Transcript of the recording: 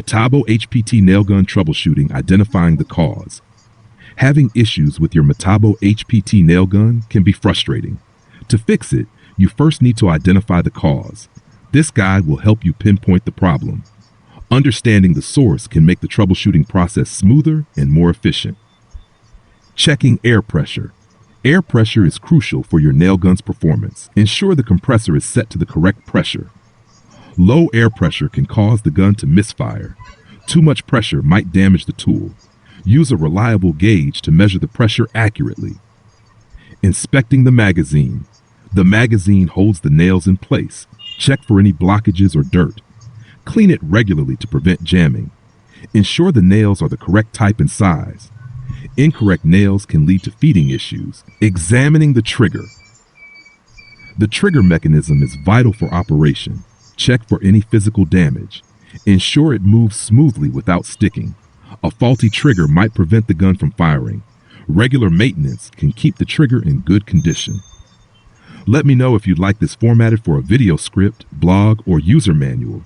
Metabo HPT nail gun troubleshooting, identifying the cause. Having issues with your Metabo HPT nail gun can be frustrating. To fix it, you first need to identify the cause. This guide will help you pinpoint the problem. Understanding the source can make the troubleshooting process smoother and more efficient. Checking air pressure. Air pressure is crucial for your nail gun's performance. Ensure the compressor is set to the correct pressure. Low air pressure can cause the gun to misfire. Too much pressure might damage the tool. Use a reliable gauge to measure the pressure accurately. Inspecting the magazine. The magazine holds the nails in place. Check for any blockages or dirt. Clean it regularly to prevent jamming. Ensure the nails are the correct type and size. Incorrect nails can lead to feeding issues. Examining the trigger. The trigger mechanism is vital for operation. Check for any physical damage. Ensure it moves smoothly without sticking. A faulty trigger might prevent the gun from firing. Regular maintenance can keep the trigger in good condition. Let me know if you'd like this formatted for a video script, blog, or user manual.